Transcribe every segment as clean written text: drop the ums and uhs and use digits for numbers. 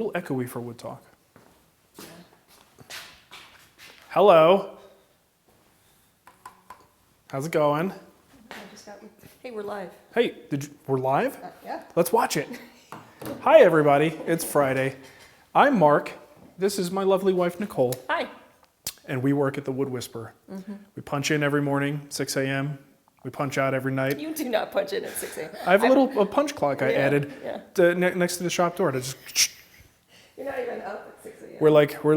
A little echoey for Wood Talk. Hello. How's it going? Hey, we're live. Hey, we're live? Yeah. Let's watch it. Hi, everybody. It's Friday. I'm Mark. This is my lovely wife, Nicole. Hi. And we work at the Wood Whisperer. Mm-hmm. We punch in every morning, 6 a.m. We punch out every night. You do not punch in at 6 a.m. I have a punch clock I added next to the shop door to just. You're not even up at 6 a.m. We're like a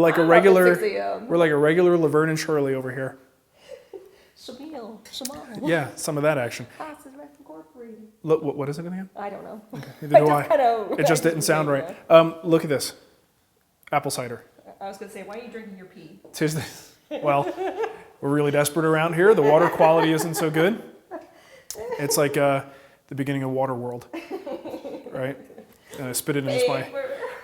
regular Laverne and Shirley over here. Shamal. Yeah, some of that action. Look, what is it again? I don't know. Okay, neither do I. It just didn't sound right. Look at this. Apple cider. I was going to say, why are you drinking your pee? Well, we're really desperate around here. The water quality isn't so good. It's like the beginning of Waterworld, right? And I spit it into my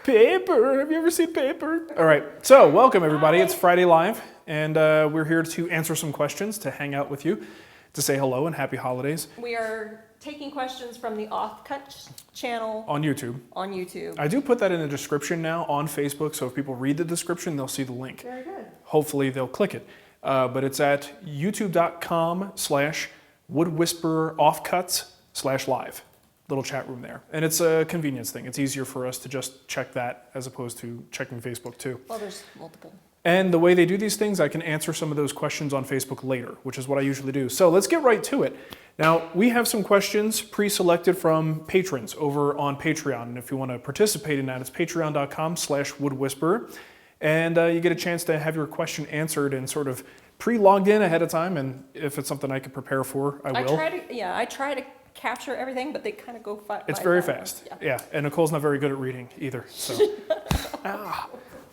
paper. Have you ever seen paper? All right. So welcome, everybody. It's Friday Live, and we're here to answer some questions, to hang out with you, to say hello and happy holidays. We are taking questions from the Offcut channel. On YouTube. On YouTube. I do put that in the description now on Facebook, so if people read the description, they'll see the link. Very good. Hopefully they'll click it. But it's at youtube.com/woodwhisperoffcuts/live. Little chat room there. And it's a convenience thing. It's easier for us to just check that as opposed to checking Facebook too. Well, there's multiple. And the way they do these things, I can answer some of those questions on Facebook later, which is what I usually do. So let's get right to it. Now, we have some questions pre-selected from patrons over on Patreon. And if you want to participate in that, it's patreon.com/woodwhisperer. And you get a chance to have your question answered and sort of pre-logged in ahead of time. And if it's something I can prepare for, I will. I try to capture everything, but they kind of go fast. It's very fast. Yeah. And Nicole's not very good at reading either. So,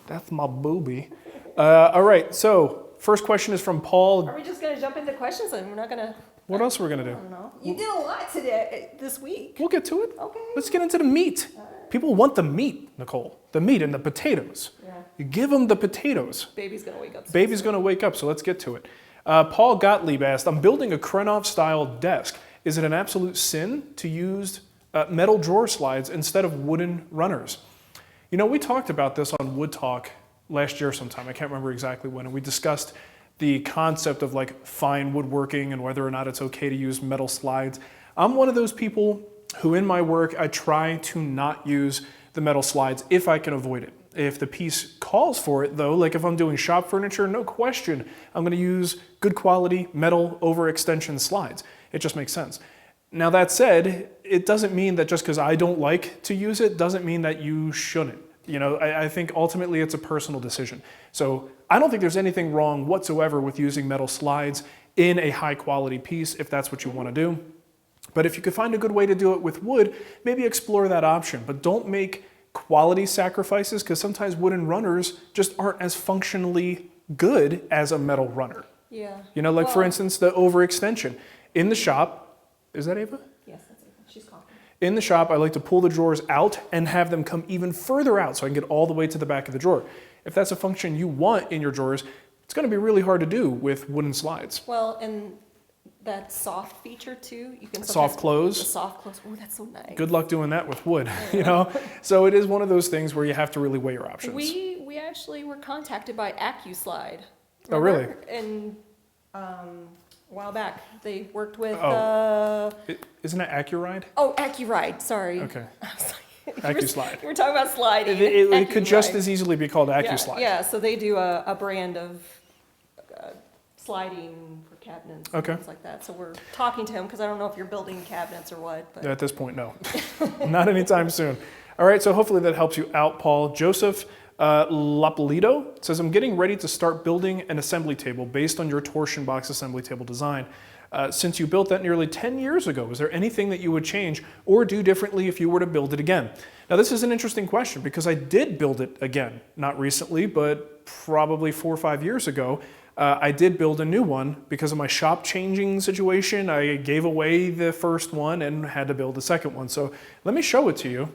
that's my booby. All right. So first question is from Paul. Are we just going to jump into questions and we're not going to? What else are we going to do? I don't know. You did a lot this week. We'll get to it. Okay. Let's get into the meat. People want the meat, Nicole. The meat and the potatoes. Yeah. You give them the potatoes. Baby's going to wake up. Baby's going to wake up, so let's get to it. Paul Gottlieb asked, I'm building a Krenov-style desk. Is it an absolute sin to use metal drawer slides instead of wooden runners? You know, we talked about this on Wood Talk last year sometime. I can't remember exactly when. And we discussed the concept of like fine woodworking and whether or not it's okay to use metal slides. I'm one of those people who in my work, I try to not use the metal slides if I can avoid it. If the piece calls for it though, like if I'm doing shop furniture, no question, I'm gonna use good quality metal overextension slides. It just makes sense. Now that said, it doesn't mean that just because I don't like to use it, doesn't mean that you shouldn't. You know, I think ultimately it's a personal decision. So I don't think there's anything wrong whatsoever with using metal slides in a high quality piece if that's what you want to do. But if you could find a good way to do it with wood, maybe explore that option. But don't make quality sacrifices because sometimes wooden runners just aren't as functionally good as a metal runner. Yeah. You know, like for instance, the overextension. In the shop, is that Ava? Yes, that's Ava. She's coughing. In the shop, I like to pull the drawers out and have them come even further out so I can get all the way to the back of the drawer. If that's a function you want in your drawers, it's going to be really hard to do with wooden slides. Well, and that soft feature too, you can soft close. The soft close. Oh, that's so nice. Good luck doing that with wood, you know. So it is one of those things where you have to really weigh your options. We actually were contacted by AccuSlide. Remember? Oh, really? And a while back, they worked with. Isn't it AccuRide? Oh, AccuRide. Sorry. Okay. AccuSlide. AccuSlide. We're talking about sliding. It could just as easily be called AccuSlide. Yeah. So they do a brand of sliding for cabinets and things like that. So we're talking to him because I don't know if you're building cabinets or what. But. At this point, no. Not anytime soon. All right, so hopefully that helps you out, Paul. Joseph Lapolito says, I'm getting ready to start building an assembly table based on your torsion box assembly table design. Since you built that nearly 10 years ago, is there anything that you would change or do differently if you were to build it again? Now, this is an interesting question because I did build it again, not recently, but probably 4 or 5 years ago. I did build a new one because of my shop changing situation. I gave away the first one and had to build the second one. So let me show it to you.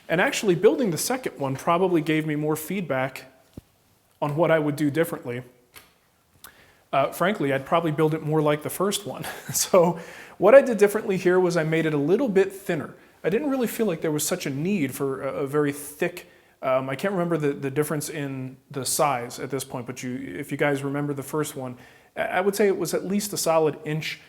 And actually building the second one probably gave me more feedback on what I would do differently. Frankly, I'd probably build it more like the first one. So what I did differently here was I made it a little bit thinner. I didn't really feel like there was such a need for a very thick I can't remember the difference in the size at this point, but if you guys remember the first one, I would say it was at least a solid inch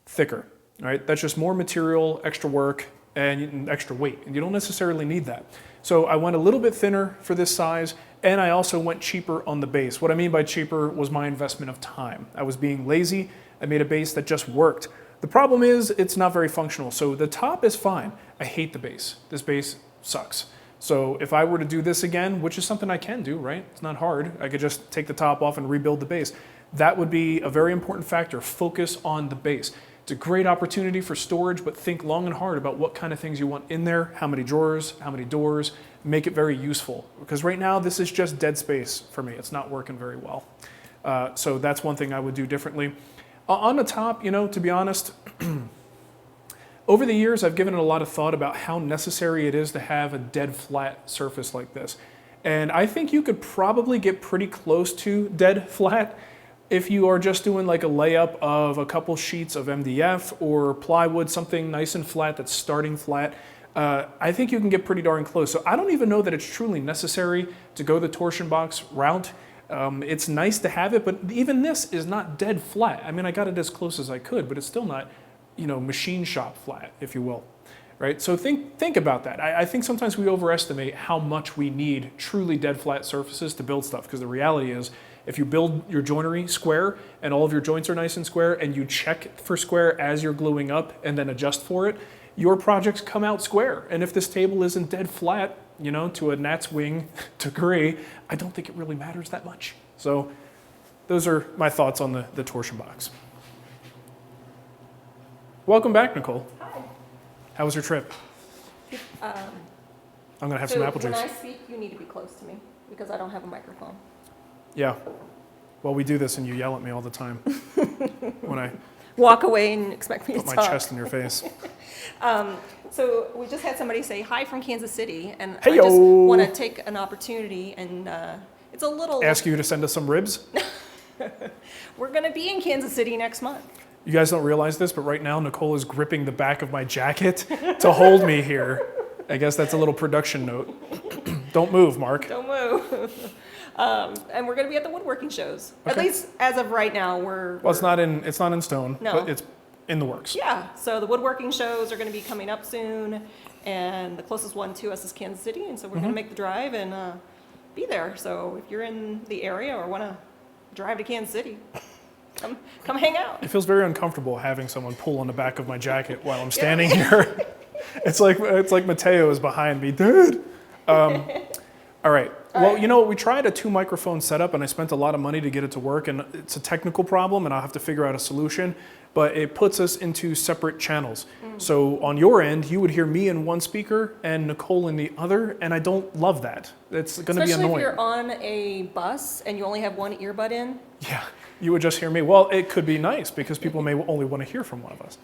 thicker, right? That's just more material, extra work, and extra weight, and you don't necessarily need that. So I went a little bit thinner for this size, and I also went cheaper on the base. What I mean by cheaper was my investment of time. I was being lazy. I made a base that just worked. The problem is it's not very functional. So the top is fine. I hate the base. This base sucks. So if I were to do this again, which is something I can do, right? It's not hard. I could just take the top off and rebuild the base. That would be a very important factor. Focus on the base. It's a great opportunity for storage, but think long and hard about what kind of things you want in there, how many drawers, how many doors. Make it very useful. Because right now, this is just dead space for me. It's not working very well. So that's one thing I would do differently. On the top, to be honest, over the years, I've given it a lot of thought about how necessary it is to have a dead flat surface like this. And I think you could probably get pretty close to dead flat if you are just doing like a layup of a couple sheets of MDF or plywood, something nice and flat that's starting flat. I think you can get pretty darn close. So I don't even know that it's truly necessary to go the torsion box route. It's nice to have it, but even this is not dead flat. I mean, I got it as close as I could, but it's still not, machine shop flat, if you will, right? So think about that. I think sometimes we overestimate how much we need truly dead flat surfaces to build stuff, because the reality is, if you build your joinery square and all of your joints are nice and square and you check for square as you're gluing up and then adjust for it, your projects come out square. And if this table isn't dead flat, to a gnat's wing degree, I don't think it really matters that much. So those are my thoughts on the torsion box. Welcome back, Nicole. Hi. How was your trip? I'm going to have some apple juice. When I speak, you need to be close to me because I don't have a microphone. Yeah. Well, we do this and you yell at me all the time when I walk away and expect me to put my talk. chest in your face. So we just had somebody say hi from Kansas City, and Hey-o. I just want to take an opportunity and it's a little... Ask you to send us some ribs? We're going to be in Kansas City next month. You guys don't realize this, but right now Nicole is gripping the back of my jacket to hold me here. I guess that's a little production note. Don't move, Marc. Don't move. And we're going to be at the woodworking shows. Okay. At least as of right now, Well, it's not in stone, No. but it's in the works. Yeah, so the woodworking shows are going to be coming up soon, and the closest one to us is Kansas City, and so we're going to make the drive and be there. So if you're in the area or want to drive to Kansas City, come hang out. It feels very uncomfortable having someone pull on the back of my jacket while I'm standing here. It's like Mateo is behind me, dude. All right. Well, we tried a 2-microphone setup, and I spent a lot of money to get it to work, and it's a technical problem, and I'll have to figure out a solution, but it puts us into separate channels. So on your end, you would hear me in one speaker and Nicole in the other, and I don't love that. It's going to be annoying. Especially if you're on a bus and you only have one earbud in. Yeah, you would just hear me. Well, it could be nice, because people may only want to hear from one of us.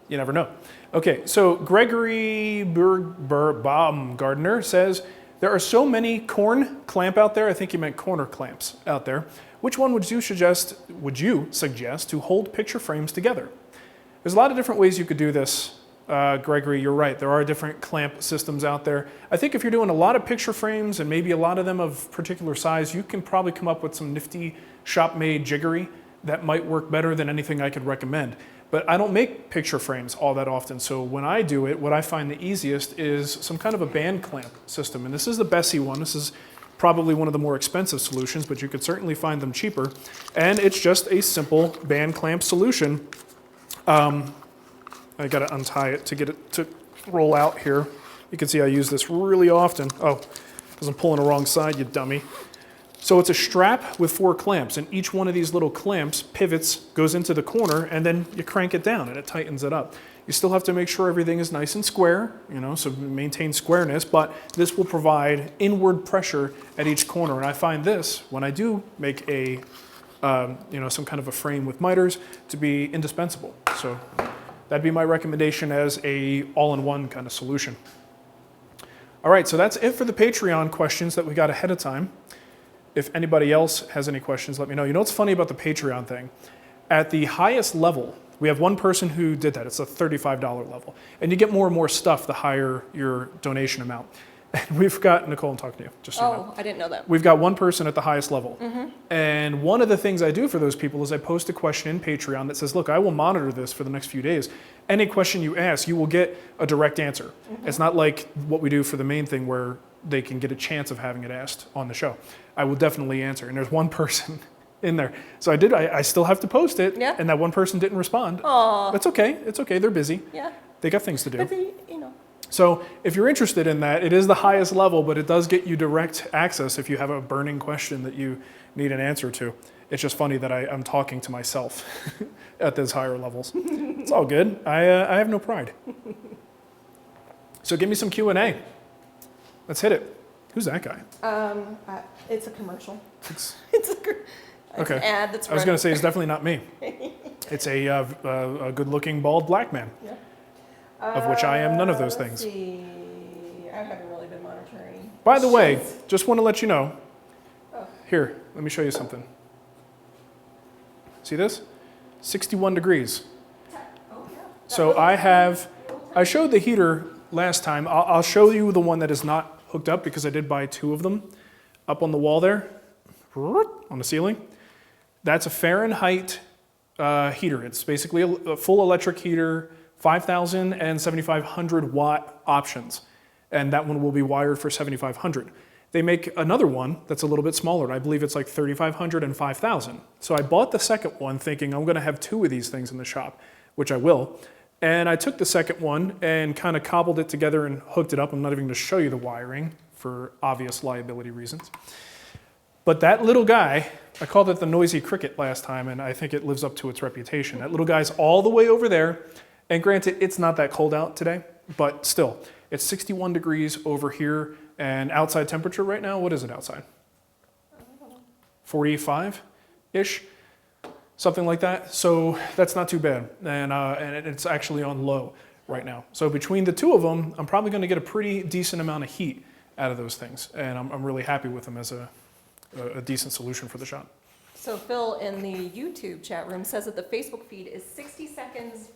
You never know. Okay, so Gregory Baumgardner says, there are so many corn clamp out there. I think he meant corner clamps out there. Which one would you suggest to hold picture frames together? There's a lot of different ways you could do this, Gregory. You're right. There are different clamp systems out there. I think if you're doing a lot of picture frames and maybe a lot of them of particular size, you can probably come up with some nifty shop-made jiggery that might work better than anything I could recommend. But I don't make picture frames all that often, so when I do it, what I find the easiest is some kind of a band clamp system. And this is the Bessie one. This is probably one of the more expensive solutions, but you could certainly find them cheaper. And it's just a simple band clamp solution. I gotta untie it to get it to roll out here. You can see I use this really often. Oh, because I'm pulling the wrong side, you dummy. So it's a strap with 4 clamps, and each one of these little clamps pivots, goes into the corner, and then you crank it down and it tightens it up. You still have to make sure everything is nice and square, so maintain squareness, but this will provide inward pressure at each corner. And I find this, when I do make a, some kind of a frame with miters, to be indispensable. So that'd be my recommendation as a all-in-one kind of solution. All right, so that's it for the Patreon questions that we got ahead of time. If anybody else has any questions, let me know. You know what's funny about the Patreon thing? At the highest level, we have one person who did that. It's a $35 level. And you get more and more stuff the higher your donation amount. And we've got, Nicole, I'm talking to you, just so you know. Oh, I didn't know that. We've got one person at the highest level. And one of the things I do for those people is I post a question in Patreon that says, look, I will monitor this for the next few days. Any question you ask, you will get a direct answer. It's not like what we do for the main thing where they can get a chance of having it asked on the show. I will definitely answer. And there's one person in there. So I still have to post it. Yeah. And that one person didn't respond. Aw. That's okay. It's okay. They're busy. Yeah. They got things to do. But they, you know. So if you're interested in that, it is the highest level, but it does get you direct access if you have a burning question that you need an answer to. It's just funny that I'm talking to myself at those higher levels. It's all good. I have no pride. So give me some Q&A. Let's hit it. Who's that guy? It's a commercial. It's Okay. An ad that's I was going to say it's definitely not me. It's a good-looking bald black man. Yeah. Of which I am none of those things. Let's see. I haven't really been monitoring. By the way, just want to let you know. Oh. Here, let me show you something. See this? 61 degrees. Oh, yeah. So I showed the heater last time. I'll show you the one that is not hooked up because I did buy 2 of them up on the wall there, on the ceiling. That's a Fahrenheit heater. It's basically a full electric heater, 5,000 and 7,500 watt options. And that one will be wired for 7,500. They make another one that's a little bit smaller. I believe it's like 3,500 and 5,000. So I bought the second one thinking I'm gonna have 2 of these things in the shop, which I will. And I took the second one and kind of cobbled it together and hooked it up. I'm not even gonna show you the wiring for obvious liability reasons. But that little guy, I called it the noisy cricket last time, and I think it lives up to its reputation. That little guy's all the way over there. And granted, it's not that cold out today, but still, it's 61 degrees over here, and outside temperature right now, what is it outside? 45-ish, something like that. So that's not too bad, and it's actually on low right now. So between the 2 of them, I'm probably gonna get a pretty decent amount of heat out of those things, and I'm really happy with them as a decent solution for the shop. So Phil in the YouTube chat room says that the Facebook feed is 60 seconds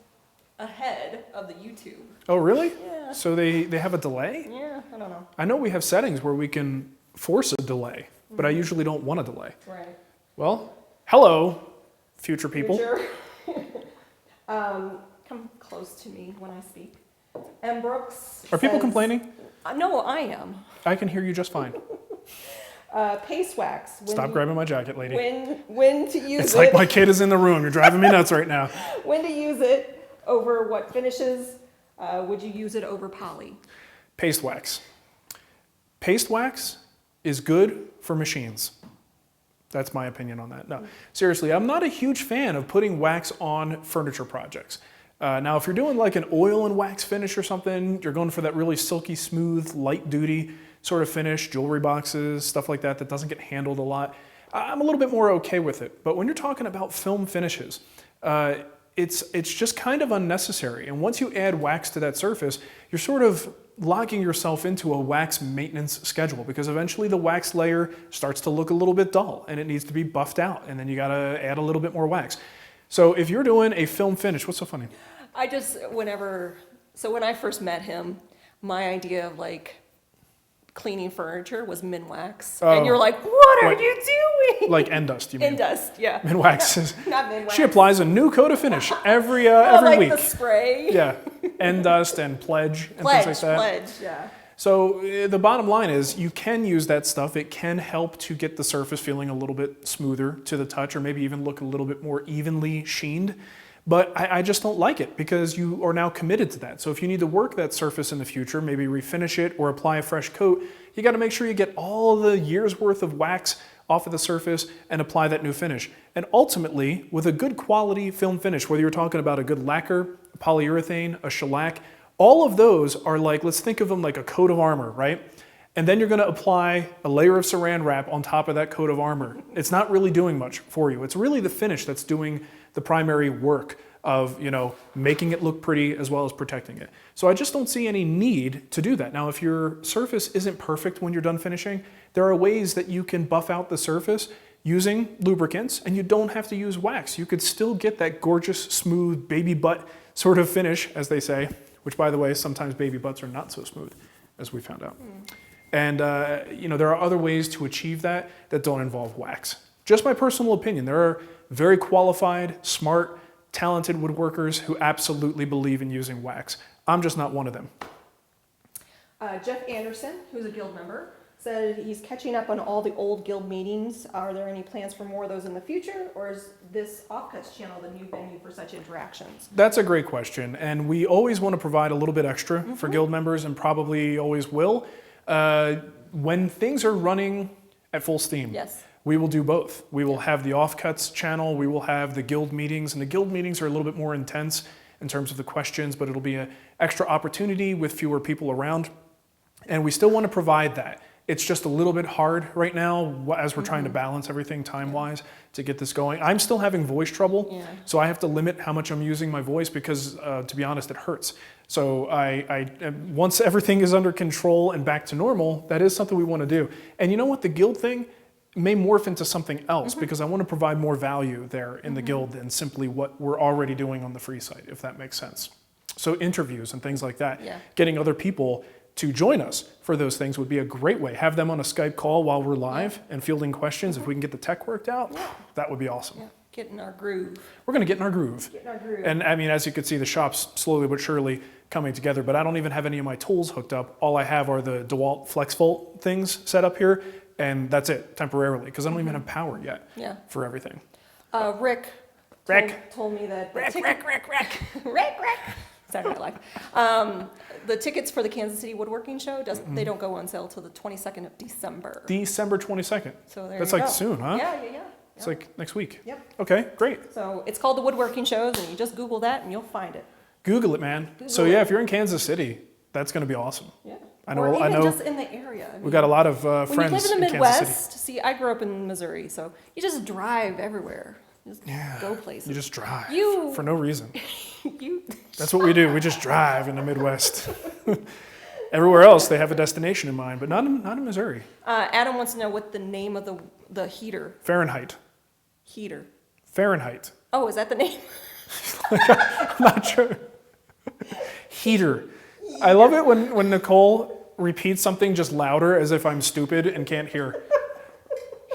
ahead of the YouTube. Oh, really? Yeah. So they have a delay? Yeah, I don't know. I know we have settings where we can force a delay, but I usually don't want a delay. Right. Well, hello, future people. Future. Come close to me when I speak. And Brooks Are people says- complaining? No, I am. I can hear you just fine. Paste wax. Stop grabbing my jacket, lady. When to use It's it. like my kid is in the room. You're driving me nuts right now. When to use it over what finishes? Would you use it over poly? Paste wax. Paste wax is good for machines. That's my opinion on that. No, seriously, I'm not a huge fan of putting wax on furniture projects. Now, if you're doing like an oil and wax finish or something, you're going for that really silky, smooth, light duty sort of finish, jewelry boxes, stuff like that doesn't get handled a lot. I'm a little bit more okay with it. But when you're talking about film finishes, it's just kind of unnecessary. And once you add wax to that surface, you're sort of locking yourself into a wax maintenance schedule because eventually the wax layer starts to look a little bit dull and it needs to be buffed out, and then you gotta add a little bit more wax. So if you're doing a film finish, what's so funny? When I first met him, my idea of like cleaning furniture was Minwax. Oh. And you're like, what are you doing? Like Endust, you mean? Endust, yeah. Minwax is. Not Minwax. She applies a new coat of finish every like week. the spray. Yeah, Endust and Pledge and things like that. Pledge, yeah. So the bottom line is you can use that stuff. It can help to get the surface feeling a little bit smoother to the touch, or maybe even look a little bit more evenly sheened. But I just don't like it because you are now committed to that. So if you need to work that surface in the future, maybe refinish it or apply a fresh coat, you got to make sure you get all the year's worth of wax off of the surface and apply that new finish. And ultimately, with a good quality film finish, whether you're talking about a good lacquer, a polyurethane, a shellac, all of those are like, let's think of them like a coat of armor, right? And then you're going to apply a layer of saran wrap on top of that coat of armor. It's not really doing much for you. It's really the finish that's doing the primary work of, making it look pretty as well as protecting it. So I just don't see any need to do that. Now, if your surface isn't perfect when you're done finishing, there are ways that you can buff out the surface using lubricants, and you don't have to use wax. You could still get that gorgeous, smooth baby butt sort of finish, as they say, which, by the way, sometimes baby butts are not so smooth, as we found out. And there are other ways to achieve that don't involve wax. Just my personal opinion. There are very qualified, smart, talented woodworkers who absolutely believe in using wax. I'm just not one of them. Jeff Anderson, who's a guild member, said he's catching up on all the old guild meetings. Are there any plans for more of those in the future, or is this Offcuts channel the new venue for such interactions? That's a great question, and we always want to provide a little bit extra for guild members, and probably always will. When things are running at full steam, yes, we will do both. We will have the Offcuts channel, we will have the guild meetings, and the guild meetings are a little bit more intense in terms of the questions, but it'll be an extra opportunity with fewer people around, and we still want to provide that. It's just a little bit hard right now as we're trying to balance everything time-wise to get this going. I'm still having voice trouble, so I have to limit how much I'm using my voice because, to be honest, it hurts. So once everything is under control and back to normal, that is something we want to do. And you know what? The guild thing may morph into something else because I want to provide more value there in the guild than simply what we're already doing on the free site, if that makes sense. So interviews and things like that, getting other people to join us for those things would be a great way. Have them on a Skype call while we're live and fielding questions. If we can get the tech worked out, that would be awesome. Yeah. Get in our groove. We're going to get in our groove. Get in our groove. And I mean, as you can see, the shop's slowly but surely coming together, but I don't even have any of my tools hooked up. All I have are the DeWalt Flexvolt things set up here, and that's it, temporarily, because I don't even have power yet for everything. Rick told me that... Rick. Saturday Night Live. The tickets for the Kansas City Woodworking Show, they don't go on sale till the 22nd of December. December 22nd. So there That's you like go. Soon, huh? Yeah. It's like next week. Yep. Okay, great. So it's called the Woodworking Shows, and you just Google that and you'll find it. Google it, man. So yeah, if you're in Kansas City, that's going to be awesome. Yeah. I know. Or even just in the area. I mean, we've got a lot of friends when you live in the Kansas Midwest, City. see, I grew up in Missouri, so you just drive everywhere. Just go places. You just drive for no reason. That's what we do. We just drive in the Midwest. Everywhere else, they have a destination in mind, but not in Missouri. Adam wants to know what the name of the heater. Fahrenheit. Heater. Fahrenheit. Oh, is that the name? I'm not sure. Heater. I love it when Nicole repeats something just louder as if I'm stupid and can't hear.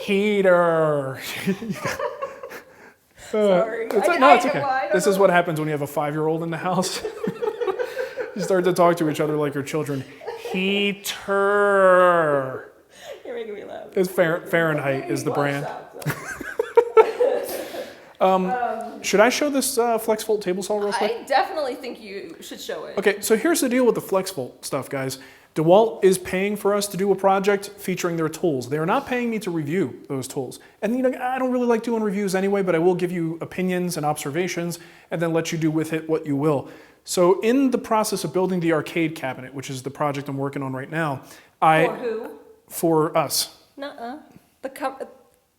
Heater. Sorry. It's okay. This is what happens when you have a 5-year-old in the house. You start to talk to each other like your children. Heater. You're making me laugh. It's Fahrenheit is the brand. Should I show this Flexvolt table saw real quick? I definitely think you should show it. Okay, so here's the deal with the Flexvolt stuff, guys. DeWalt is paying for us to do a project featuring their tools. They are not paying me to review those tools. And I don't really like doing reviews anyway, but I will give you opinions and observations and then let you do with it what you will. So in the process of building the arcade cabinet, which is the project I'm working on right now, For who? For us. Nuh-uh.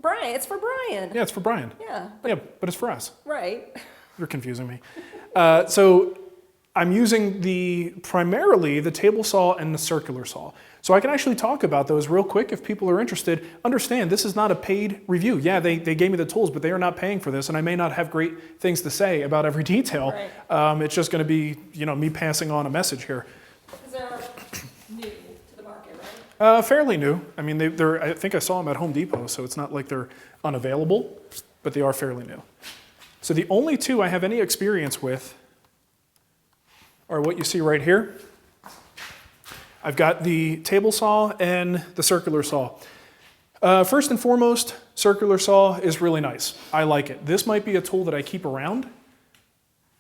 Brian, it's for Brian. Yeah, it's for Brian. Yeah. But it's for us. Right. You're confusing me. So I'm using primarily the table saw and the circular saw. So I can actually talk about those real quick if people are interested. Understand, this is not a paid review. Yeah, they gave me the tools, but they are not paying for this, and I may not have great things to say about every detail. Right. It's just going to be, me passing on a message here. Because they're new to the market, right? Fairly new. I mean, I think I saw them at Home Depot, so it's not like they're unavailable, but they are fairly new. So the only two I have any experience with are what you see right here. I've got the table saw and the circular saw. First and foremost, circular saw is really nice. I like it. This might be a tool that I keep around,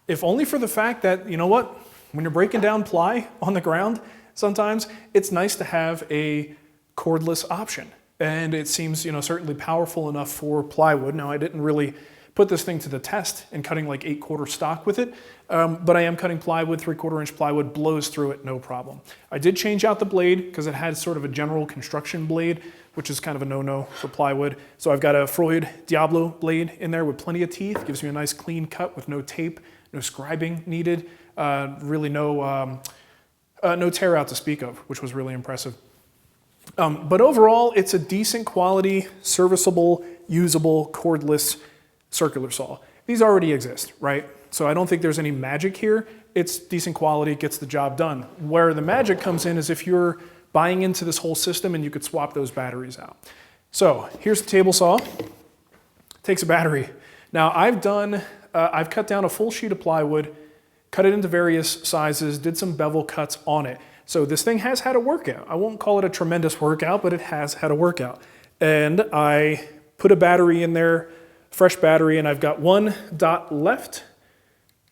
if only for the fact that, you know what, when you're breaking down ply on the ground, sometimes it's nice to have a cordless option. And it seems, certainly powerful enough for plywood. Now, I didn't really put this thing to the test in cutting like 8/4 stock with it, but I am cutting plywood, 3/4 inch plywood, blows through it, no problem. I did change out the blade because it had sort of a general construction blade, which is kind of a no-no for plywood. So I've got a Freud Diablo blade in there with plenty of teeth, gives me a nice clean cut with no tape, no scribing needed, really no tear out to speak of, which was really impressive. But overall, it's a decent quality, serviceable, usable, cordless circular saw. These already exist, right? So I don't think there's any magic here. It's decent quality, gets the job done. Where the magic comes in is if you're buying into this whole system, and you could swap those batteries out. So here's the table saw. Takes a battery. Now I've cut down a full sheet of plywood, cut it into various sizes, did some bevel cuts on it. So this thing has had a workout. I won't call it a tremendous workout, but it has had a workout. And I put a battery in there, fresh battery, and I've got one dot left.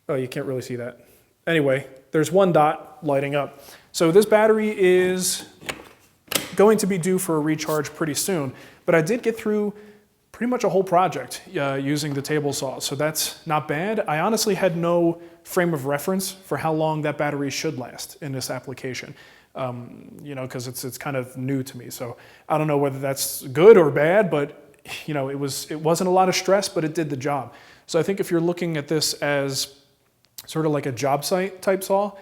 Oh, you can't really see that. Anyway, there's one dot lighting up. So this battery is going to be due for a recharge pretty soon, but I did get through pretty much a whole project using the table saw, so that's not bad. I honestly had no frame of reference for how long that battery should last in this application, you know, because it's kind of new to me. So I don't know whether that's good or bad, but you know, it wasn't a lot of stress, but it did the job. So I think if you're looking at this as sort of like a job site type saw,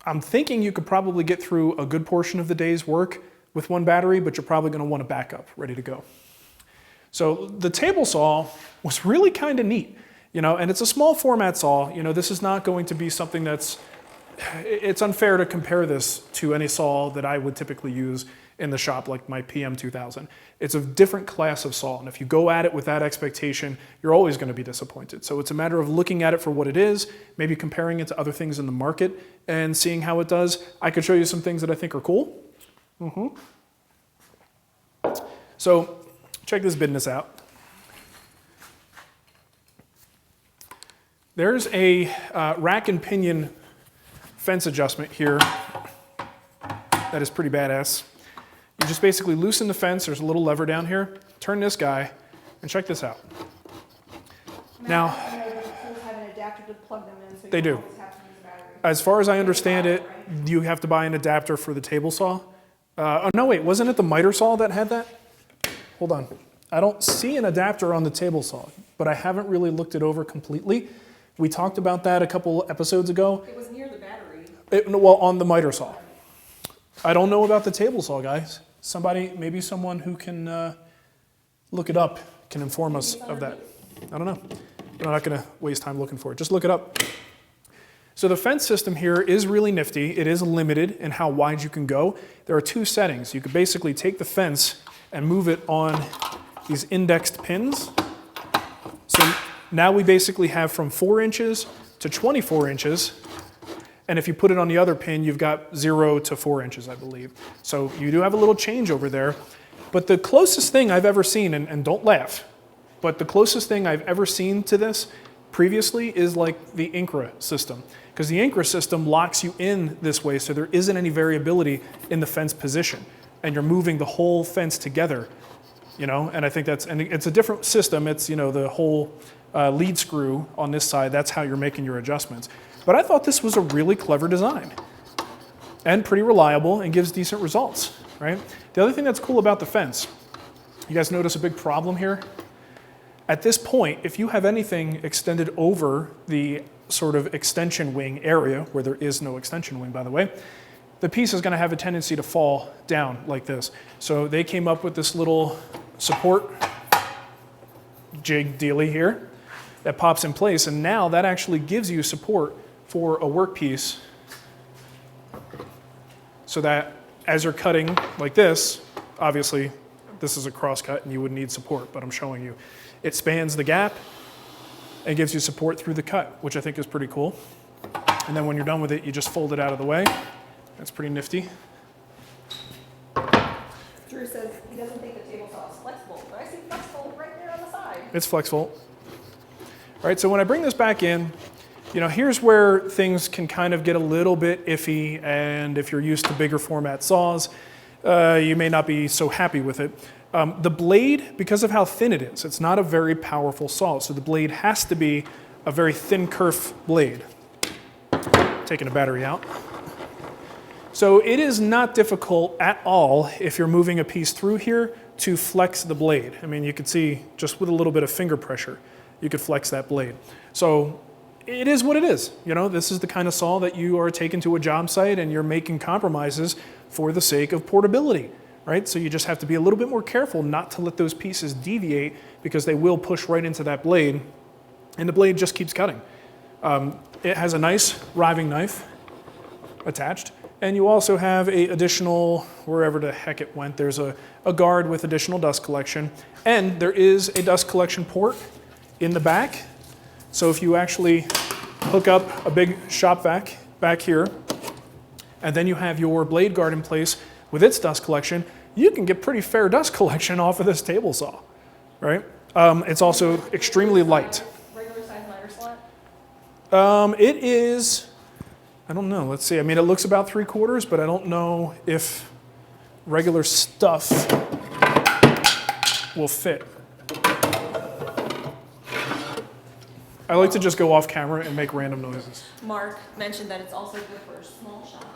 I'm thinking you could probably get through a good portion of the day's work with one battery, but you're probably going to want a backup ready to go. So the table saw was really kind of neat, you know, and it's a small format saw. You know, this is not going to be something it's unfair to compare this to any saw that I would typically use in the shop, like my PM2000. It's a different class of saw, and if you go at it with that expectation, you're always going to be disappointed. So it's a matter of looking at it for what it is, maybe comparing it to other things in the market and seeing how it does. I could show you some things that I think are cool. So check this business out. There's a rack and pinion fence adjustment here that is pretty badass. You just basically loosen the fence. There's a little lever down here. Turn this guy, and check this out. Now, have an adapter to plug them in, so they do. Have to use a battery. As far as I understand it, you have to buy an adapter for the table saw. Oh no, wait, wasn't it the miter saw that had that? Hold on. I don't see an adapter on the table saw, but I haven't really looked it over completely. We talked about that a couple episodes ago. It was near the battery. Well, on the miter saw. I don't know about the table saw, guys. Maybe someone who can look it up can inform us of that. I don't know. I'm not going to waste time looking for it. Just look it up. So the fence system here is really nifty. It is limited in how wide you can go. There are two settings. You could basically take the fence and move it on these indexed pins. So now we basically have from 4 inches to 24 inches. And if you put it on the other pin, you've got 0 to 4 inches, I believe. So you do have a little change over there. But the closest thing I've ever seen, and don't laugh, but the closest thing I've ever seen to this previously is like the Incra system. Because the Incra system locks you in this way, so there isn't any variability in the fence position. And you're moving the whole fence together, you know? And I think and it's a different system. It's, you know, the whole lead screw on this side, that's how you're making your adjustments. But I thought this was a really clever design and pretty reliable and gives decent results, right? The other thing that's cool about the fence, you guys notice a big problem here? At this point, if you have anything extended over the sort of extension wing area, where there is no extension wing, by the way, the piece is going to have a tendency to fall down like this. So they came up with this little support jig dealy here that pops in place, and now that actually gives you support for a workpiece so that as you're cutting like this, obviously this is a cross cut and you would need support, but I'm showing you. It spans the gap and gives you support through the cut, which I think is pretty cool. And then when you're done with it, you just fold it out of the way. That's pretty nifty. Drew says he doesn't think the table saw is Flexvolt, but I see Flexvolt right there on the side. It's Flexvolt. All right, so when I bring this back in, you know, here's where things can kind of get a little bit iffy, and if you're used to bigger format saws, you may not be so happy with it. The blade, because of how thin it is, it's not a very powerful saw, so the blade has to be a very thin kerf blade. Taking a battery out. So it is not difficult at all if you're moving a piece through here to flex the blade. I mean, you could see just with a little bit of finger pressure, you could flex that blade. So it is what it is. You know, this is the kind of saw that you are taking to a job site and you're making compromises for the sake of portability, right? So you just have to be a little bit more careful not to let those pieces deviate because they will push right into that blade and the blade just keeps cutting. It has a nice riving knife attached. And you also have a additional, wherever the heck it went, there's a guard with additional dust collection. And there is a dust collection port in the back. So if you actually hook up a big shop vac back here, and then you have your blade guard in place with its dust collection, you can get pretty fair dust collection off of this table saw, right? It's also extremely light. Regular size miter slot? It is, I don't know, let's see. I mean, it looks about 3/4, but I don't know if regular stuff will fit. I like to just go off camera and make random noises. Marc mentioned that it's also good for a small shop.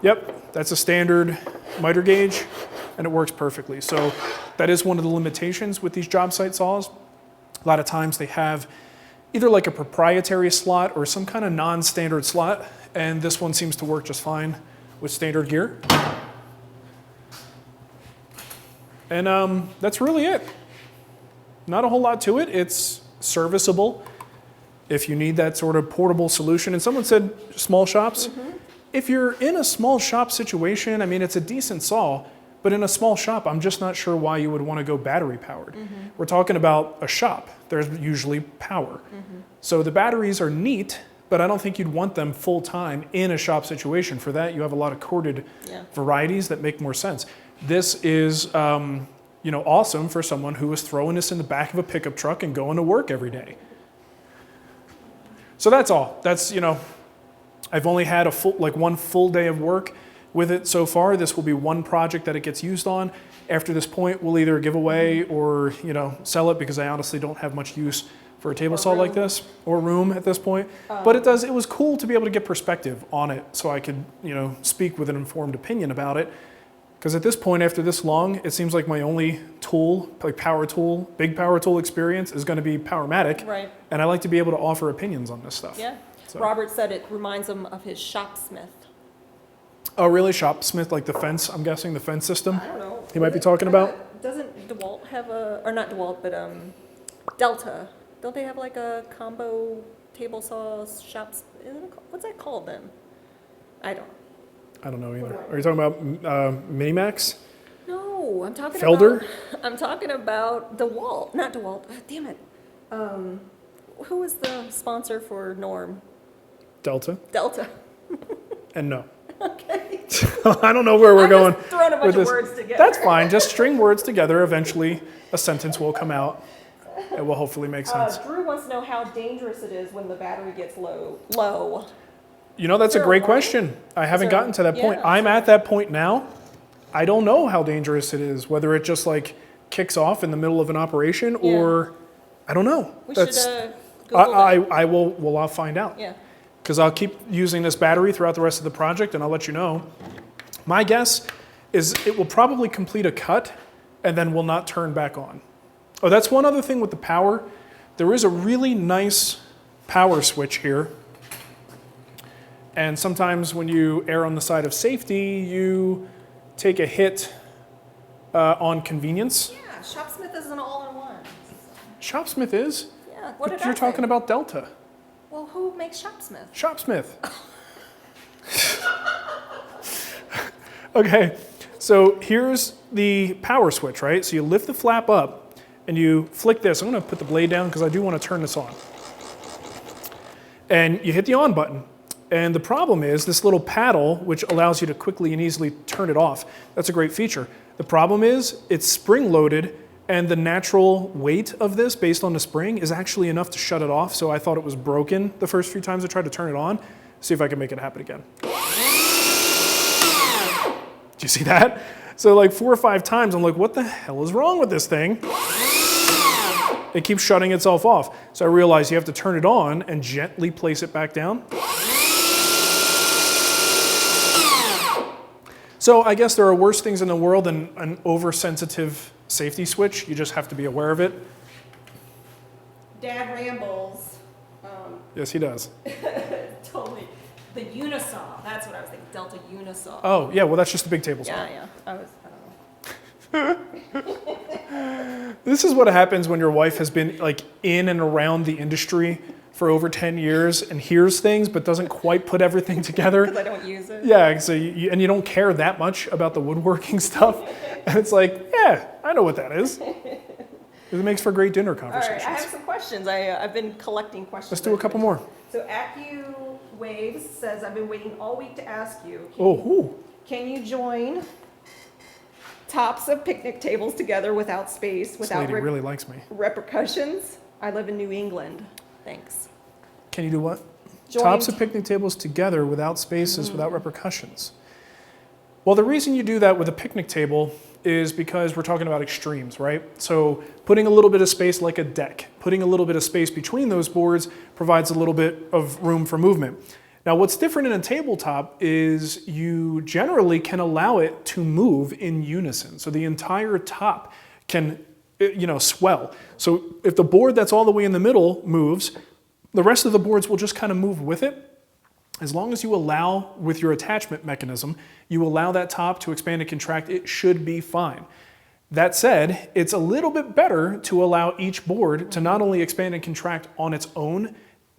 Yep, that's a standard miter gauge, and it works perfectly. So that is one of the limitations with these job site saws. A lot of times they have either like a proprietary slot or some kind of non-standard slot, and this one seems to work just fine with standard gear. And that's really it. Not a whole lot to it. It's serviceable if you need that sort of portable solution. And someone said small shops. If you're in a small shop situation, I mean, it's a decent saw, but in a small shop, I'm just not sure why you would want to go battery powered. We're talking about a shop. There's usually power. So the batteries are neat, but I don't think you'd want them full time in a shop situation. For that, you have a lot of corded varieties that make more sense. This is awesome for someone who is throwing this in the back of a pickup truck and going to work every day. So that's all. That's, I've only had one full day of work with it so far. This will be one project that it gets used on. After this point, we'll either give away or, sell it, because I honestly don't have much use for a table saw like this, or room at this point. But it was cool to be able to get perspective on it so I could, speak with an informed opinion about it. Because at this point, after this long, it seems like my only tool, like big power tool experience is going to be Powermatic. Right. And I like to be able to offer opinions on this stuff. Yeah. So. Robert said it reminds him of his shopsmith. Oh, really? Shopsmith, like the fence, I'm guessing, the fence system? I don't know. He might be talking about? Doesn't DeWalt have or not DeWalt, but Delta. Don't they have like a combo table saw shops? What's that called then? I don't know either. Are you talking about Minimax? No, I'm talking Felder? about. I'm talking about DeWalt, not DeWalt. Damn it. Who was the sponsor for Norm? Delta. And no. Okay. I don't know where we're going. Just throwing a bunch of words together. That's fine. Just string words together. Eventually, a sentence will come out. It will hopefully make sense. Drew wants to know how dangerous it is when the battery gets low. That's a great question. I haven't gotten to that point. I'm at that point now. I don't know how dangerous it is, whether it just kicks off in the middle of an operation or I don't know. We should Google that. I'll find out. Yeah. Because I'll keep using this battery throughout the rest of the project, and I'll let you know. My guess is it will probably complete a cut and then will not turn back on. Oh, that's one other thing with the power. There is a really nice power switch here. And sometimes when you err on the side of safety, you take a hit on convenience. Yeah, Shopsmith is an all-in-one. Shopsmith is? Yeah, what did But you're talking about Delta. Well, who makes Shopsmith? Shopsmith. Okay, so here's the power switch, right? So you lift the flap up and you flick this. I'm going to put the blade down because I do want to turn this on. And you hit the on button. And the problem is this little paddle, which allows you to quickly and easily turn it off. That's a great feature. The problem is it's spring loaded, and the natural weight of this based on the spring is actually enough to shut it off. So I thought it was broken the first few times I tried to turn it on. See if I can make it happen again. Do you see that? So 4 or 5 times I'm like, what the hell is wrong with this thing? It keeps shutting itself off. So I realized you have to turn it on and gently place it back down. So I guess there are worse things in the world than an oversensitive safety switch. You just have to be aware of it. Dad rambles. Yes, he does. Totally. The Unisaw. That's what I was thinking. Delta Unisaw. Oh, yeah. Well, that's just a big table saw. Yeah. I don't know. This is what happens when your wife has been in and around the industry for over 10 years and hears things but doesn't quite put everything together. Because I don't use it. Yeah, so you don't care that much about the woodworking stuff. And it's like, yeah, I know what that is. It makes for great dinner All conversations. right, I have some questions. I've been collecting questions. Let's do a couple more. So AccuWaves says, I've been waiting all week to ask you. Can you join tops of picnic tables together without space, This without lady really likes me. repercussions? I live in New England. Thanks. Can you do what? Join Tops of picnic tables together without spaces, without repercussions. Well, the reason you do that with a picnic table is because we're talking about extremes, right? So putting a little bit of space like a deck, putting a little bit of space between those boards provides a little bit of room for movement. Now, what's different in a tabletop is you generally can allow it to move in unison. So the entire top can, swell. So if the board that's all the way in the middle moves, the rest of the boards will just kind of move with it. As long as you allow, with your attachment mechanism, you allow that top to expand and contract, it should be fine. That said, it's a little bit better to allow each board to not only expand and contract on its own,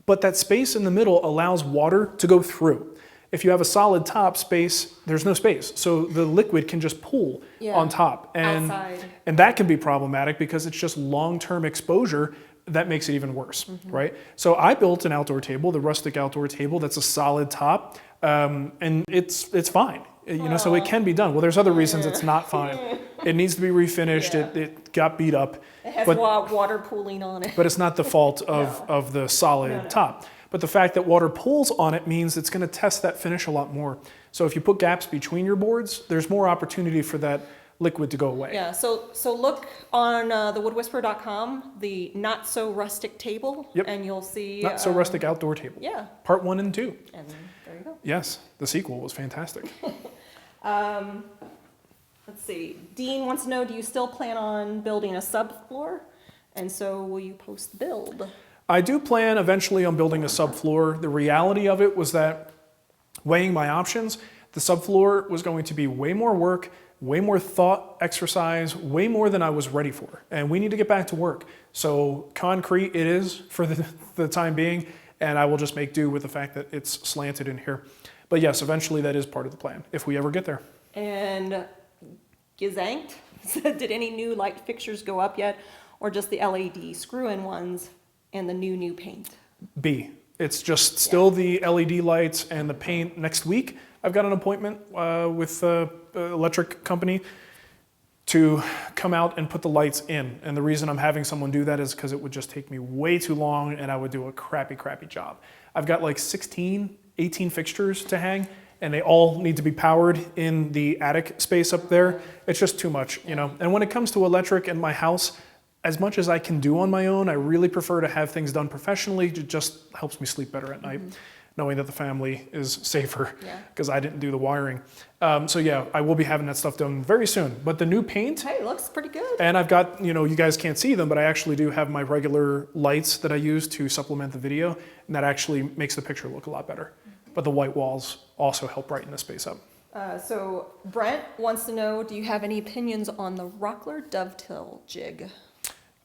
but that space in the middle allows water to go through. If you have a solid top space, there's no space. So the liquid can just pool on top. Outside. And that can be problematic because it's just long-term exposure that makes it even worse, right? So I built an outdoor table, the rustic outdoor table, that's a solid top, and it's fine. So it can be done. Well, there's other reasons it's not fine. It needs to be refinished. Yeah. It got beat up. It has but, water pooling on it. but it's not the fault of the solid top. But the fact that water pools on it means it's going to test that finish a lot more. So if you put gaps between your boards, there's more opportunity for that liquid to go away. Yeah, so look on thewoodswhisperer.com, the not so rustic table, and you'll see Not so rustic outdoor table. Yeah. Part 1 and 2. And there you go. Yes, the sequel was fantastic. Let's see. Dean wants to know, do you still plan on building a subfloor? And so will you post the build? I do plan eventually on building a subfloor. The reality of it was that weighing my options, the subfloor was going to be way more work, way more thought exercise, way more than I was ready for. And we need to get back to work. So concrete it is for the time being, and I will just make do with the fact that it's slanted in here. But yes, eventually that is part of the plan, if we ever get there. And Gizankt said, did any new light fixtures go up yet, or just the LED screw-in ones and the new paint? B. It's just still the LED lights and the paint next week. I've got an appointment with the electric company to come out and put the lights in. And the reason I'm having someone do that is because it would just take me way too long and I would do a crappy job. I've got like 18 fixtures to hang, and they all need to be powered in the attic space up there. It's just too much, And when it comes to electric in my house, as much as I can do on my own, I really prefer to have things done professionally. It just helps me sleep better at night, knowing that the family is safer because I didn't do the wiring. So yeah, I will be having that stuff done very soon. But the new paint, Hey, it looks pretty good. and I've got, you guys can't see them, but I actually do have my regular lights that I use to supplement the video, and that actually makes the picture look a lot better. But the white walls also help brighten the space up. So Brent wants to know, do you have any opinions on the Rockler dovetail jig?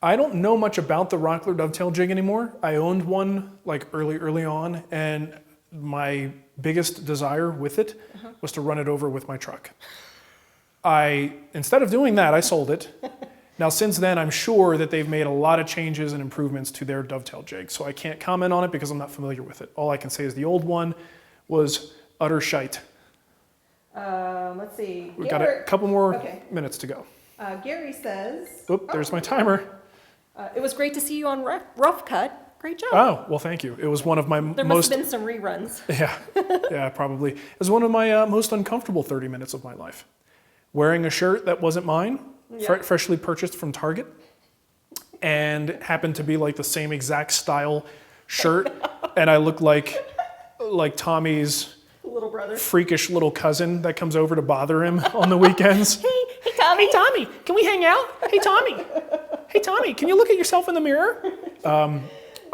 I don't know much about the Rockler dovetail jig anymore. I owned one like early on, and my biggest desire with it was to run it over with my truck. Instead of doing that, I sold it. Now since then, I'm sure that they've made a lot of changes and improvements to their dovetail jig, so I can't comment on it because I'm not familiar with it. All I can say is the old one was utter shite. Let's see. We've got a couple more minutes to go. Gary says... Oop, there's my timer. It was great to see you on Rough Cut. Great job. Oh, well, thank you. It was one of my There must have been some reruns. Yeah, probably. It was one of my most uncomfortable 30 minutes of my life. Wearing a shirt that wasn't mine, freshly purchased from Target, and happened to be like the same exact style shirt, and I looked like Tommy's Little brother. freakish little cousin that comes over to bother him on the weekends. Hey, Tommy. Hey, Tommy, can we hang out? Hey, Tommy, can you look at yourself in the mirror?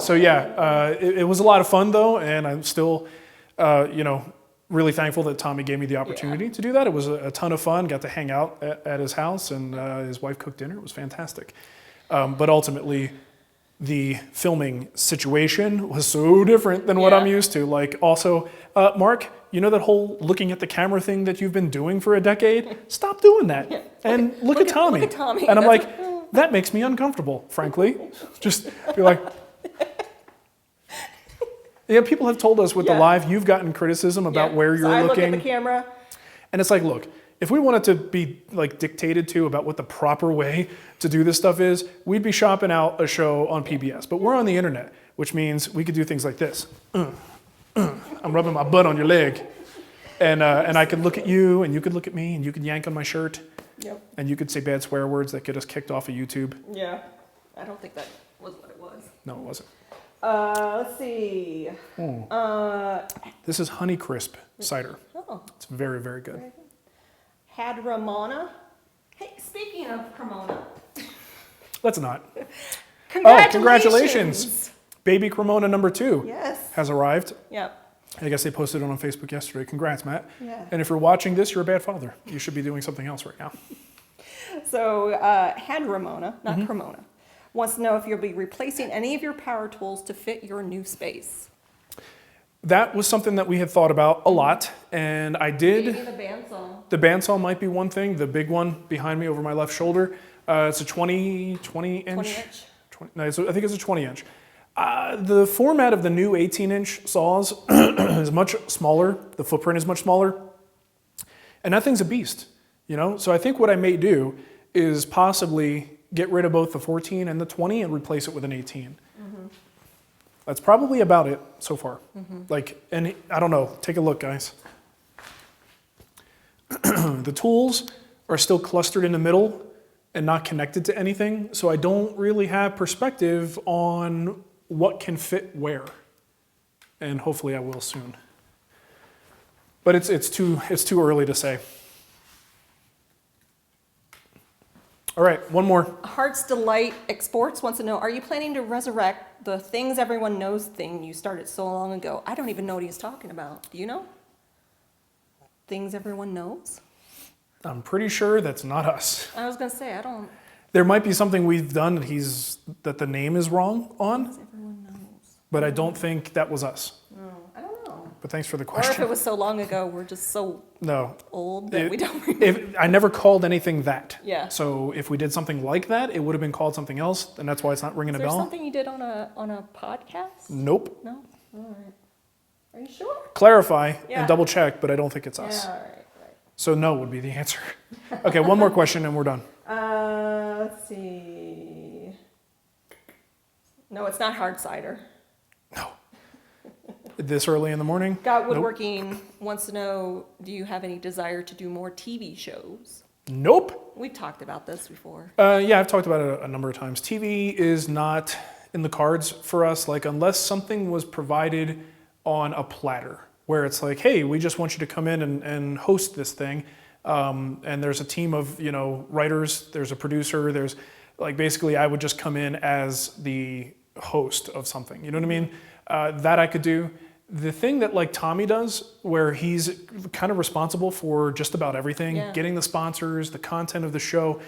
So yeah, it was a lot of fun though, and I'm still, really thankful that Tommy gave me the opportunity to do that. It was a ton of fun. Got to hang out at his house, and his wife cooked dinner. It was fantastic. But ultimately, the filming situation was so different than what I'm used to. Like also, Marc, you know that whole looking at the camera thing that you've been doing for a decade? Stop doing that. Yeah. And look at Tommy. Look at Tommy. And I'm like, that makes me uncomfortable, frankly. Just be like, yeah, people have told us with the live, you've gotten criticism about where you're looking. I look at the camera. And it's like, look, if we wanted to be like dictated to about what the proper way to do this stuff is, we'd be shopping out a show on PBS. But we're on the internet, which means we could do things like this. I'm rubbing my butt on your leg. And I could look at you, and you could look at me, and you could yank on my shirt. Yep. And you could say bad swear words that get us kicked off of YouTube. Yeah. I don't think that was what it was. No, it wasn't. Let's see. This is Honeycrisp cider. Oh. It's very, very good. Very good. Cremona. Hey, speaking of Cremona. Let's not. Congratulations. Oh, congratulations. Baby Cremona number 2 has arrived. Yep. I guess they posted it on Facebook yesterday. Congrats, Matt. Yeah. And if you're watching this, you're a bad father. You should be doing something else right now. So, Cremona, not Cremona, wants to know if you'll be replacing any of your power tools to fit your new space. That was something that we had thought about a lot, and I did. Maybe the bandsaw. The bandsaw might be one thing. The big one behind me over my left shoulder. It's a 20 inch. 20 inch? No, I think it's a 20 inch. The format of the new 18-inch saws is much smaller. The footprint is much smaller. And that thing's a beast, you know? So I think what I may do is possibly get rid of both the 14 and the 20 and replace it with an 18. That's probably about it so far. Like, and I don't know, take a look, guys. The tools are still clustered in the middle and not connected to anything, so I don't really have perspective on what can fit where. And hopefully I will soon. But it's too early to say. All right, one more. Heart's Delight Exports wants to know, are you planning to resurrect the things everyone knows thing you started so long ago? I don't even know what he's talking about. Do you know? Things everyone knows? I'm pretty sure that's not us. I was going to say, I don't. There might be something we've done that the name is wrong on, Things everyone knows. but I don't think that was us. No, I don't know. But thanks for the Or question. if it was so long ago, we're just so No. old that we don't remember. I never called anything that. Yeah. So if we did something like that, it would have been called something else, and that's why it's not ringing Is a there bell. something you did on a podcast? Nope. No? All right. Are you sure? Clarify Yeah. and double check, but I don't think it's us. Yeah, all right. So no would be the answer. Okay, one more question and we're done. Let's see. No, it's not hard cider. No. This early in the morning? Got Nope. Woodworking wants to know, do you have any desire to do more TV shows? Nope. We've talked about this before. Yeah, I've talked about it a number of times. TV is not in the cards for us, like unless something was provided on a platter, where it's like, hey, we just want you to come in and host this thing. And there's a team of, writers, there's a producer, there's like basically I would just come in as the host of something. You know what I mean? That I could do. The thing that like Tommy does, where he's kind of responsible for just about everything, getting the sponsors, the content of the show.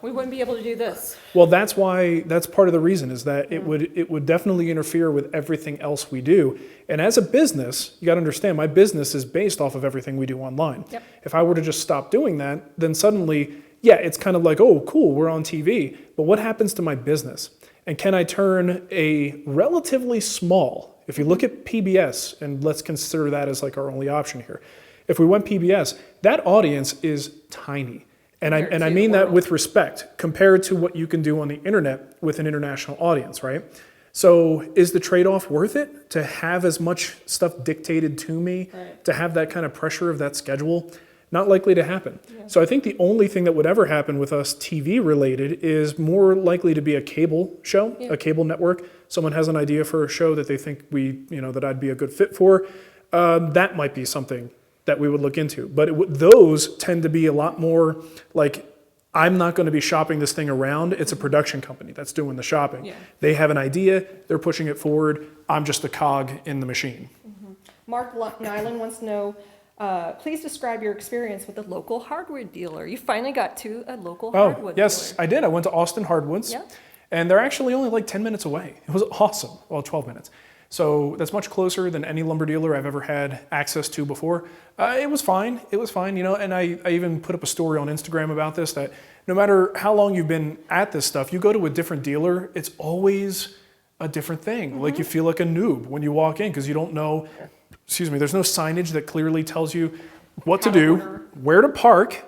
We wouldn't be able to do this. Well, that's part of the reason is that it would definitely interfere with everything else we do. And as a business, you got to understand, my business is based off of everything we do online. Yep. If I were to just stop doing that, then suddenly, it's kind of like, oh, cool, we're on TV. But what happens to my business? And can I turn a relatively small, if you look at PBS, and let's consider that as like our only option here. If we went PBS, that audience is tiny. And I mean that with respect, compared to what you can do on the internet with an international audience, right? So is the trade-off worth it to have as much stuff dictated to me, to have that kind of pressure of that schedule? Not likely to happen. Yeah. So I think the only thing that would ever happen with us TV related is more likely to be a cable show, a cable network. Someone has an idea for a show that they think that I'd be a good fit for. That might be something that we would look into. But those tend to be a lot more like, I'm not going to be shopping this thing around. It's a production company that's doing the shopping. Yeah. They have an idea, they're pushing it forward. I'm just a cog in the machine. Mm-hmm. Mark Nyland wants to know, please describe your experience with a local hardwood dealer. You finally got to a local hardwood dealer. Yes, I did. I went to Austin Hardwoods. Yeah. And they're actually only like 10 minutes away. It was awesome. Well, 12 minutes. So that's much closer than any lumber dealer I've ever had access to before. It was fine. It was fine, you know, and I even put up a story on Instagram about this, that no matter how long you've been at this stuff, you go to a different dealer, it's always a different thing. Like you feel like a noob when you walk in because you don't know, excuse me, there's no signage that clearly tells you what to do, where to park,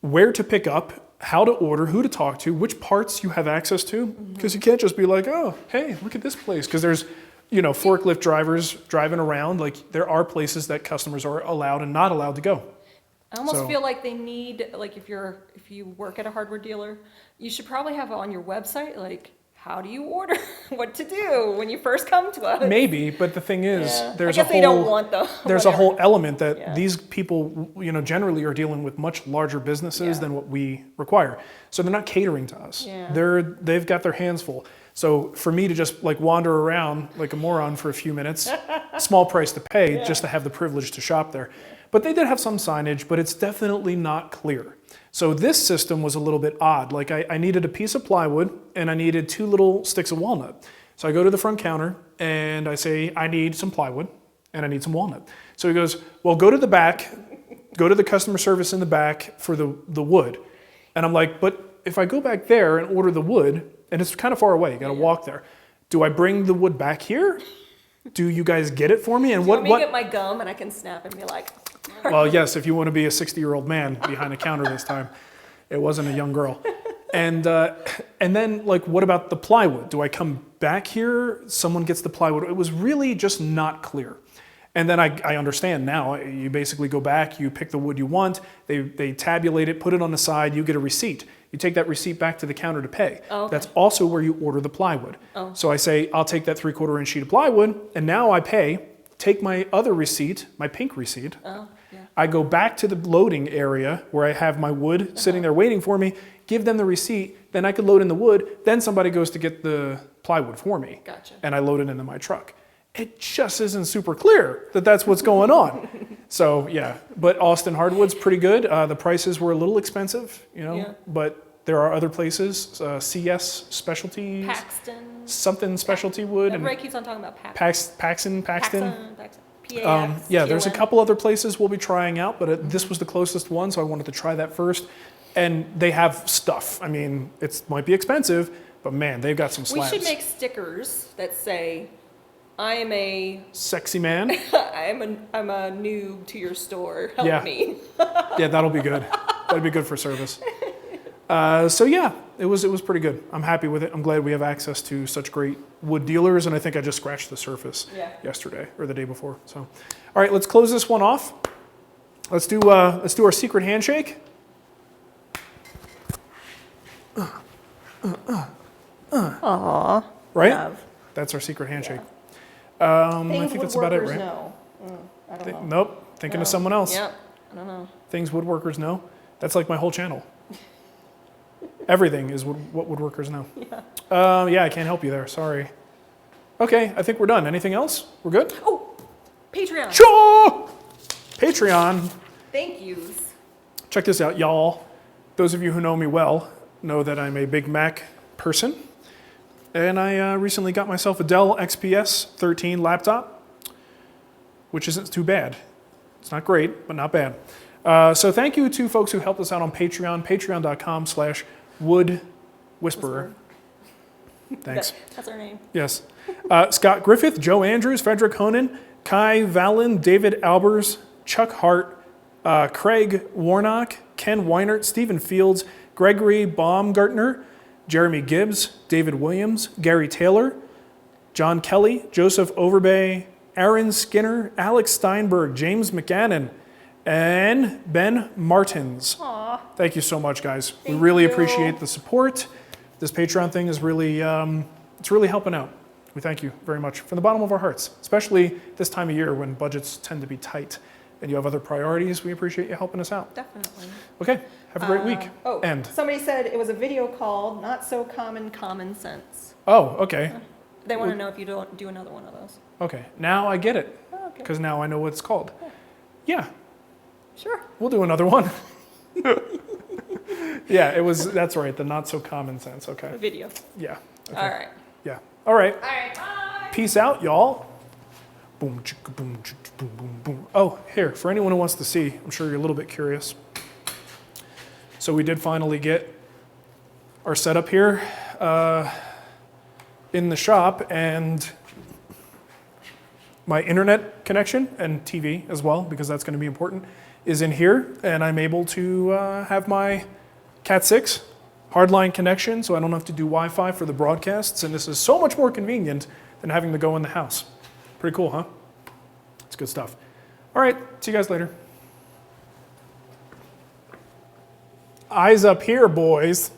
where to pick up, how to order, who to talk to, which parts you have access to. Because you can't just be like, oh, hey, look at this place. Because there's, you know, forklift drivers driving around. Like there are places that customers are allowed and not allowed to go. I almost feel like they need, like if you work at a hardware dealer, you should probably have on your website, like, how do you order? What to do when you first come to us? Maybe, but the thing is, there's I guess they don't want the there's a whole element that these people, you know, generally are dealing with much larger businesses than what we require. So they're not catering to us. They've got their hands full. So for me to just like wander around like a moron for a few minutes, small price to pay just to have the privilege to shop there. But they did have some signage, but it's definitely not clear. So this system was a little bit odd. Like I needed a piece of plywood and I needed 2 little sticks of walnut. So I go to the front counter and I say, I need some plywood and I need some walnut. So he goes, well, go to the back, go to the customer service in the back for the wood. And I'm like, but if I go back there and order the wood, and it's kind of far away, you gotta walk there. Do I bring the wood back here? Do you guys get it for me? And Let me get my gum and I can snap and be like, well, yes, if you want to be a 60-year-old man behind a counter this time. It wasn't a young girl. And then, like, what about the plywood? Do I come back here? Someone gets the plywood. It was really just not clear. And then I understand now. You basically go back, you pick the wood you want, they tabulate it, put it on the side, you get a receipt. You take that receipt back to the counter to pay. Oh, okay. That's also where you order the plywood. Oh. So I say, I'll take that 3/4 inch sheet of plywood, and now I pay, take my other receipt, my pink receipt, I go back to the loading area where I have my wood sitting there waiting for me, give them the receipt, then I could load in the wood, then somebody goes to get the plywood for me. Gotcha. And I load it into my truck. It just isn't super clear that that's what's going on. So yeah, but Austin Hardwoods pretty good. The prices were a little expensive, you know, but there are other places, CS Specialties. Paxton. Something specialty wood. Everybody keeps on talking about Paxton. Paxton. PAX, yeah, there's a couple other places we'll be trying out, but this was the closest one, so I wanted to try that first. And they have stuff. I mean, it might be expensive, but man, they've got some slabs. We should make stickers that say, I am a sexy man. I'm a noob to your store. Help me. Yeah, that'll be good. That'd be good for service. So yeah, it was pretty good. I'm happy with it. I'm glad we have access to such great wood dealers, and I think I just scratched the surface yesterday or the day before. So, all right, let's close this one off. Let's do our secret handshake. Aww. Right? Love. That's our secret handshake. I think that's about it, right? Know. I don't know. Nope. Thinking of someone else. Yep. I don't know. Things woodworkers know. That's like my whole channel. Everything is what woodworkers know. Yeah, I can't help you there. Sorry. Okay, I think we're done. Anything else? We're good? Oh, Patreon. Sure! Patreon. Thank yous. Check this out, y'all. Those of you who know me well know that I'm a Big Mac person. And I recently got myself a Dell XPS 13 laptop, which isn't too bad. It's not great, but not bad. So thank you to folks who helped us out on Patreon, patreon.com/woodwhisperer. Thanks. That's our name. Yes. Scott Griffith, Joe Andrews, Frederick Honan, Kai Valen, David Albers, Chuck Hart, Craig Warnock, Ken Weinert, Stephen Fields, Gregory Baumgartner, Jeremy Gibbs, David Williams, Gary Taylor, John Kelly, Joseph Overbay, Aaron Skinner, Alex Steinberg, James McGannon, and Ben Martins. Aww. Thank you so much, guys. We really appreciate the support. This Patreon thing is really, it's really helping out. We thank you very much from the bottom of our hearts, especially this time of year when budgets tend to be tight and you have other priorities. We appreciate you helping us out. Definitely. Okay, have a great week. And somebody said it was a video called Not So Common Sense. Oh, okay. They want to know if you don't do another one of those. Okay, now I get it, Okay. because now I know what it's called. Yeah, Sure. we'll do another one. Yeah, it was. That's right. The not so common sense. Okay. The video. Yeah. Okay. All right. Yeah. All right. All right, bye. Peace out, y'all. Boom, chicka, boom, chicka, boom, boom, boom. Oh, here, for anyone who wants to see, I'm sure you're a little bit curious. So we did finally get our setup here in the shop, and my internet connection and TV as well, because that's going to be important, is in here, and I'm able to have my Cat 6 hardline connection, so I don't have to do Wi-Fi for the broadcasts, and this is so much more convenient than having to go in the house. Pretty cool, huh? It's good stuff. All right, see you guys later. Eyes up here, boys.